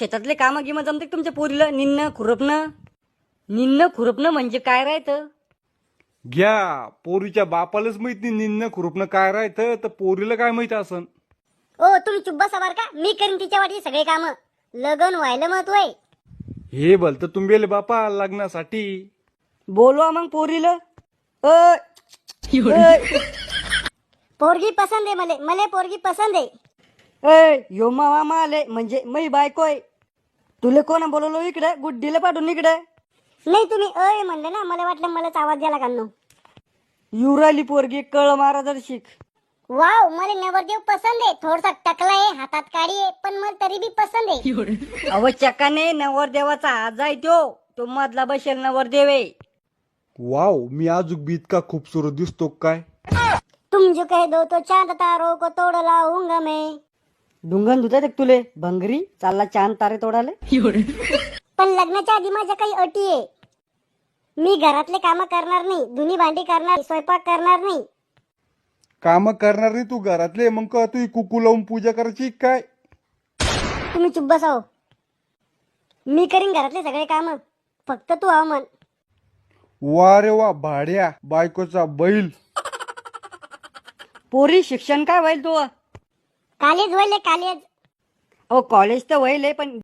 शेतातले कामं गिमं जमते का तुमच्या पोरीला? निन्न खुरपणं म्हणजे काय राहतं? घ्या, पोरीच्या बापालाच माहित नाही निन्न खुरपणं काय राहतं, तर पोरीला काय माहित असन. ओ तुम्ही चुप बसा बर का. मी करीन तिच्या वाटी सगळे काम. लगन व्हायला महत्व आहे. हे भलतं तुंबेले बापा लग्नासाठी. बोलवा मग पोरीला. अय, अय, पोरगी पसंद आहे मले पोरगी पसंद आहे. अय, यो मामा आले म्हणजे मै बायको आहे. तुला कोणा बोलवलं इकडे? गुड्डीला पाठवून इकडे. नाही तुम्ही अय म्हणले ना, मला वाटलं मलाच आवाज द्याला काढणं. युराली पोरगी कळ मारा जर शिक. वाव, मला नवरदेव पसंद आहे. थोडसा टकला आहे, हातात काडी आहे, पण मला तरी बी पसंद आहे. अव चकाने नवरदेवाचा आज आहे तो मधला बसेल नवरदेव आहे. वाव, मी आजूक बी इतका खूपसूरत दिसतो काय? तुम जो कह दो तो चांद तारों को तोड़ लाऊंगा मैं. ढुंगण धुतात एक तुले भंगरी चालला चांद तारे तोडाले. पण लग्नाच्या आधी माझ्या काही अटी आहे. मी घरातले काम करणार नाही, धुनी भांडी करणार, स्वयंपाक करणार नाही. काम करणार नाही तू घरातले, मग का तू कुकू लावून पूजा करायची काय? तुम्ही चुप बसाव. मी करीन घरातले सगळे काम, फक्त तू हा म्हण. वा रे वा, भाड्या बायकोचा बैल. पोरी शिक्षण काय होईल तू? कॉलेज होईल कॉलेज. अहो कॉलेज तर होईल पण